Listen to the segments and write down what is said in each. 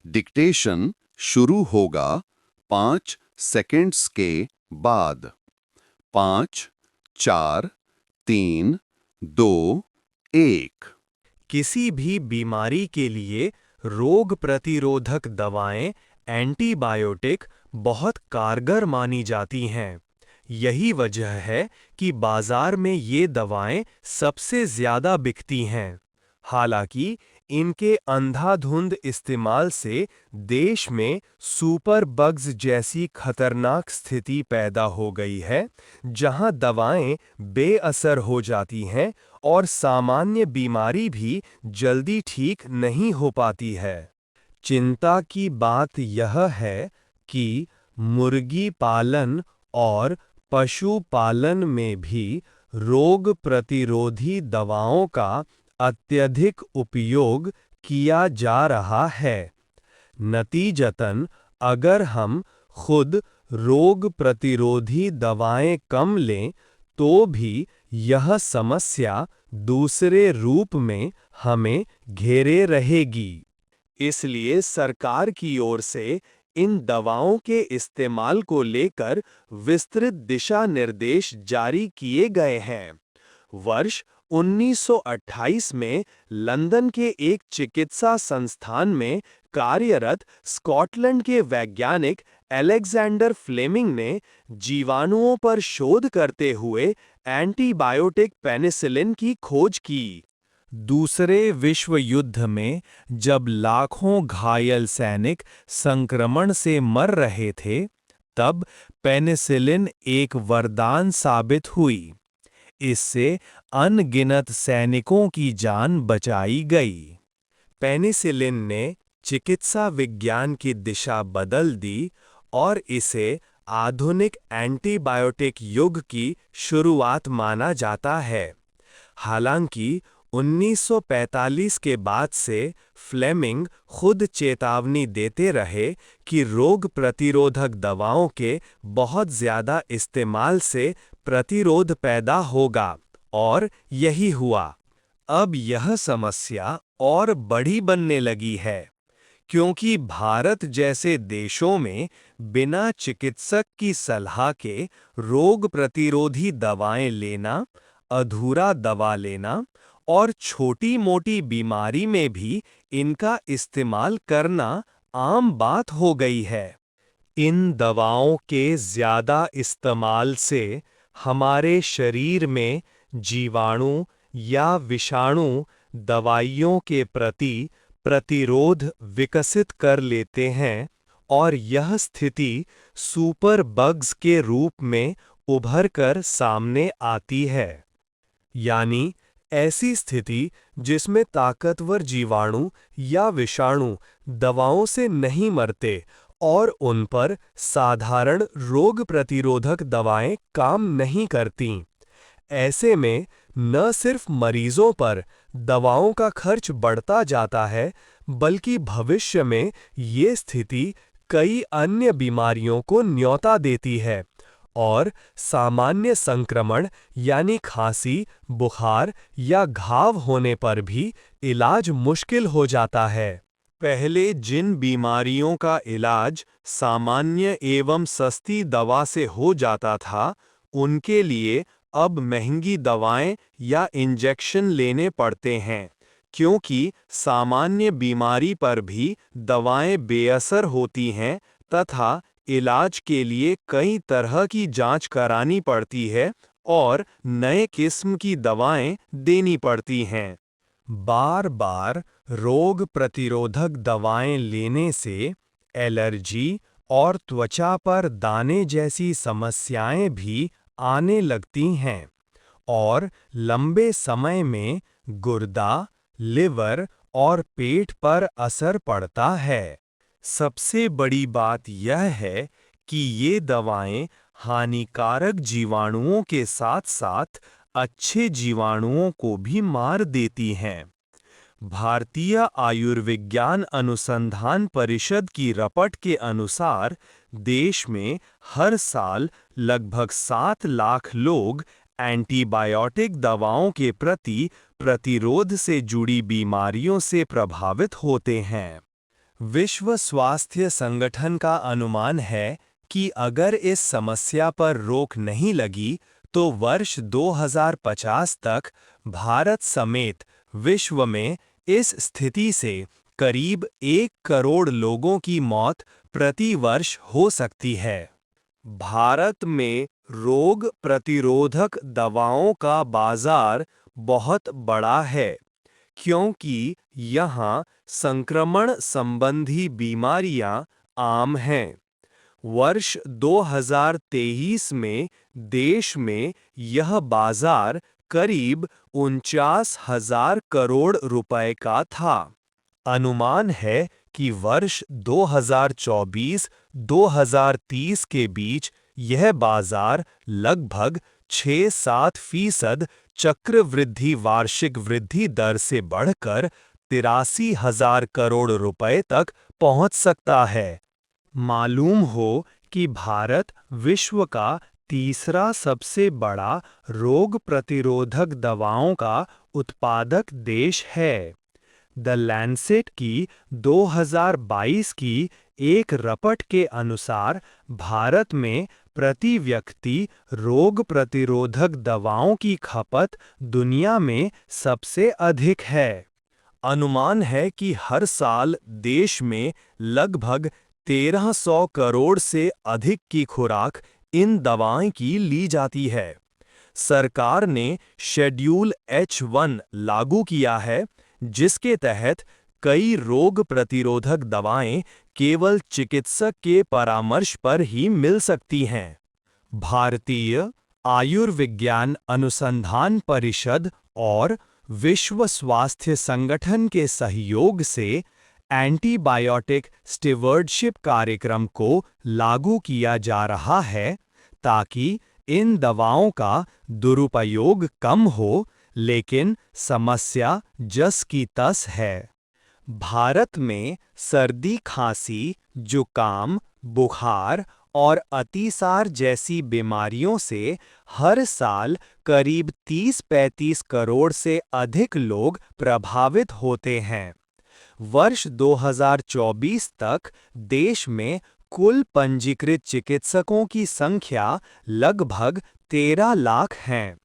Dictation शुरू होगा 5 seconds के बाद। 5, 4, 3, 2, 1। किसी भी बीमारी के लिए रोग प्रतिरोधक दवाएं एंटीबायोटिक बहुत कारगर मानी जाती हैं। यही वजह है कि बाजार में ये दवाएं सबसे ज़्यादा बिकती हैं। हालांकि इनके अंधाधुंध इस्तेमाल से देश में सुपर बग्स जैसी खतरनाक स्थिति पैदा हो गई है, जहां दवाएं बेअसर हो जाती हैं और सामान्य बीमारी भी जल्दी ठीक नहीं हो पाती है। चिंता की बात यह है कि मुर्गी पालन और पशुपालन में भी रोग प्रतिरोधी दवाओं का अत्यधिक उपयोग किया जा रहा है। नतीजतन, अगर हम खुद रोग प्रतिरोधी दवाएं कम लें, तो भी यह समस्या दूसरे रूप में हमें घेरे रहेगी। इसलिए सरकार की ओर से इन दवाओं के इस्तेमाल को लेकर विस्तृत दिशा निर्देश जारी किए गए हैं। वर्ष 1928 में लंदन के एक चिकित्सा संस्थान में कार्यरत स्कॉटलैंड के वैज्ञानिक अलेक्जेंडर फ्लेमिंग ने जीवाणुओं पर शोध करते हुए एंटीबायोटिक पेनिसिलिन की खोज की। दूसरे विश्व युद्ध में जब लाखों घायल सैनिक संक्रमण से मर रहे थे, तब पेनिसिलिन एक वरदान साबित हुई। इससे अनगिनत सैनिकों की जान बचाई गई। पेनिसिलिन ने चिकित्सा विज्ञान की दिशा बदल दी और इसे आधुनिक एंटीबायोटिक युग की शुरुआत माना जाता है। हालांकि 1945 के बाद से फ्लेमिंग खुद चेतावनी देते रहे कि रोग प्रतिरोधक दवाओं के बहुत ज़्यादा इस्तेमाल से प्रतिरोध पैदा होगा, और यही हुआ। अब यह समस्या और बड़ी बनने लगी है, क्योंकि भारत जैसे देशों में बिना चिकित्सक की सलाह के रोग प्रतिरोधी दवाएं लेना, अधूरा दवा लेना और छोटी-मोटी बीमारी में भी इनका इस्तेमाल करना आम बात हो गई है। इन दवाओं के ज़्यादा इस्तेमाल से हमारे शरीर में जीवाणु या विषाणु दवाइयों के प्रति प्रतिरोध विकसित कर लेते हैं, और यह स्थिति सुपर बग्स के रूप में उभर कर सामने आती है। यानी ऐसी स्थिति जिसमें ताकतवर जीवाणु या विषाणु दवाओं से नहीं मरते और उन पर साधारण रोग प्रतिरोधक दवाएं काम नहीं करतीं। ऐसे में न सिर्फ मरीजों पर दवाओं का खर्च बढ़ता जाता है, बल्कि भविष्य में ये स्थिति कई अन्य बीमारियों को न्योता देती है और सामान्य संक्रमण यानी खांसी, बुखार या घाव होने पर भी इलाज मुश्किल हो जाता है। पहले जिन बीमारियों का इलाज सामान्य एवं सस्ती दवा से हो जाता था, उनके लिए अब महंगी दवाएं या इंजेक्शन लेने पड़ते हैं, क्योंकि सामान्य बीमारी पर भी दवाएं बेअसर होती हैं तथा इलाज के लिए कई तरह की जांच करानी पड़ती है और नए किस्म की दवाएं देनी पड़ती हैं। बार-बार रोग प्रतिरोधक दवाएं लेने से एलर्जी और त्वचा पर दाने जैसी समस्याएं भी आने लगती हैं, और लंबे समय में गुर्दा, लिवर और पेट पर असर पड़ता है। सबसे बड़ी बात यह है कि ये दवाएं हानिकारक जीवाणुओं के साथ-साथ अच्छे जीवाणुओं को भी मार देती हैं। भारतीय आयुर्विज्ञान अनुसंधान परिषद की रपट के अनुसार देश में हर साल लगभग 7 लाख लोग एंटीबायोटिक दवाओं के प्रति प्रतिरोध से जुड़ी बीमारियों से प्रभावित होते हैं। विश्व स्वास्थ्य संगठन का अनुमान है कि अगर इस समस्या पर रोक नहीं लगी तो वर्ष 2050 तक भारत समेत विश्व में इस स्थिति से करीब 1 करोड़ लोगों की मौत प्रति वर्ष हो सकती है। भारत में रोग प्रतिरोधक दवाओं का बाजार बहुत बड़ा है, क्योंकि यहाँ संक्रमण संबंधी बीमारियां आम हैं। वर्ष 2023 में देश में यह बाजार करीब 49,000 करोड़ रुपए का था। अनुमान है कि वर्ष 2024-2030 के बीच यह बाजार लगभग 6-7% चक्रवृद्धि वार्षिक वृद्धि दर से बढ़कर 83,000 करोड़ रुपए तक पहुंच सकता है। मालूम हो कि भारत विश्व का तीसरा सबसे बड़ा रोग प्रतिरोधक दवाओं का उत्पादक देश है। द लैंसेट की 2022 की एक रिपोर्ट के अनुसार भारत में प्रति व्यक्ति रोग प्रतिरोधक दवाओं की खपत दुनिया में सबसे अधिक है। अनुमान है कि हर साल देश में लगभग 1300 करोड़ से अधिक की खुराक इन दवाओं की ली जाती है। सरकार ने शेड्यूल H1 लागू किया है, जिसके तहत कई रोग प्रतिरोधक दवाएं केवल चिकित्सक के परामर्श पर ही मिल सकती हैं। भारतीय आयुर्विज्ञान अनुसंधान परिषद और विश्व स्वास्थ्य संगठन के सहयोग से एंटीबायोटिक स्टीवर्डशिप कार्यक्रम को लागू किया जा रहा है, ताकि इन दवाओं का दुरुपयोग कम हो, लेकिन समस्या जस की तस है। भारत में सर्दी, खांसी, जुकाम, बुखार और अतिसार जैसी बीमारियों से हर साल करीब 30-35 करोड़ से अधिक लोग प्रभावित होते हैं। वर्ष 2024 तक देश में कुल पंजीकृत चिकित्सकों की संख्या लगभग 13 लाख हैं।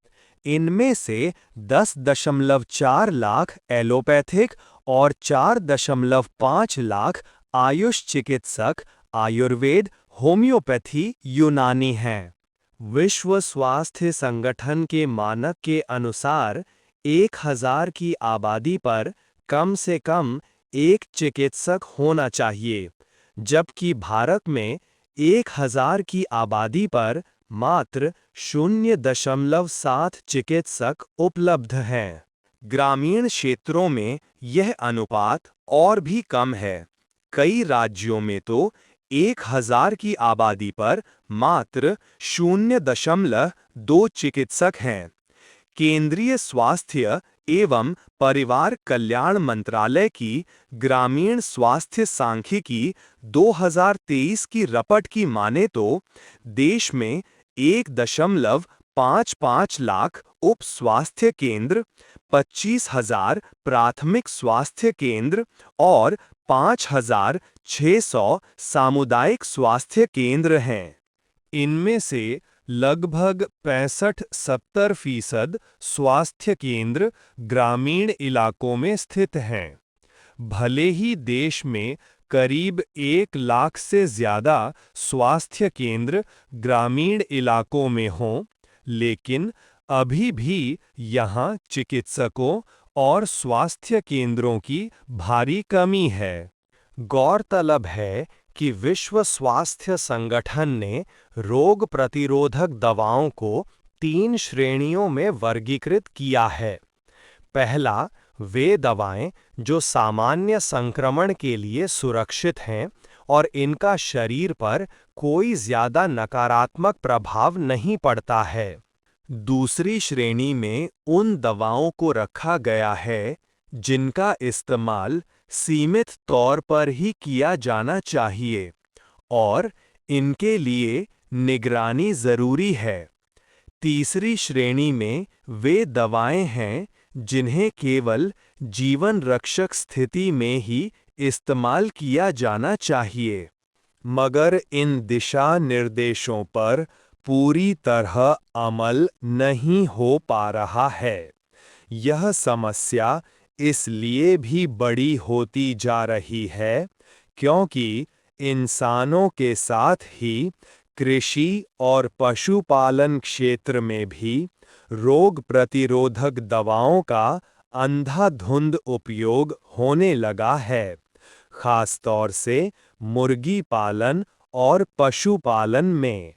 इनमें से 10.4 लाख एलोपैथिक और 4.5 लाख आयुष चिकित्सक आयुर्वेद, होम्योपैथी, यूनानी हैं। विश्व स्वास्थ्य संगठन के मानक के अनुसार 1000 की आबादी पर कम से कम एक चिकित्सक होना चाहिए, जबकि भारत में 1000 की आबादी पर मात्र 0.7 चिकित्सक उपलब्ध हैं। ग्रामीण क्षेत्रों में यह अनुपात और भी कम है। कई राज्यों में तो 1000 की आबादी पर मात्र 0.2 चिकित्सक हैं। केंद्रीय स्वास्थ्य एवं परिवार कल्याण मंत्रालय की ग्रामीण स्वास्थ्य सांख्यिकी 2023 की रिपोर्ट की माने तो देश में 1.55 लाख उप स्वास्थ्य केंद्र, 25,000 प्राथमिक स्वास्थ्य केंद्र और 5,600 सामुदायिक स्वास्थ्य केंद्र हैं। इनमें से लगभग 65-70% स्वास्थ्य केंद्र ग्रामीण इलाकों में स्थित हैं। भले ही देश में करीब 1 लाख से ज़्यादा स्वास्थ्य केंद्र ग्रामीण इलाकों में हों, लेकिन अभी भी यहाँ चिकित्सकों और स्वास्थ्य केंद्रों की भारी कमी है। गौरतलब है कि विश्व स्वास्थ्य संगठन ने रोग प्रतिरोधक दवाओं को 3 श्रेणियों में वर्गीकृत किया है। पहला, वे दवाएं जो सामान्य संक्रमण के लिए सुरक्षित हैं और इनका शरीर पर कोई ज्यादा नकारात्मक प्रभाव नहीं पड़ता है। दूसरी श्रेणी में उन दवाओं को रखा गया है जिनका इस्तेमाल सीमित तौर पर ही किया जाना चाहिए और इनके लिए निगरानी जरूरी है। तीसरी श्रेणी में वे दवाएं हैं जिन्हें केवल जीवन रक्षक स्थिति में ही इस्तेमाल किया जाना चाहिए, मगर इन दिशा निर्देशों पर पूरी तरह अमल नहीं हो पा रहा है। यह समस्या इसलिए भी बड़ी होती जा रही है क्योंकि इंसानों के साथ ही कृषि और पशुपालन क्षेत्र में भी रोग प्रतिरोधक दवाओं का अंधाधुंध उपयोग होने लगा है, खास तौर से मुर्गी पालन और पशुपालन में।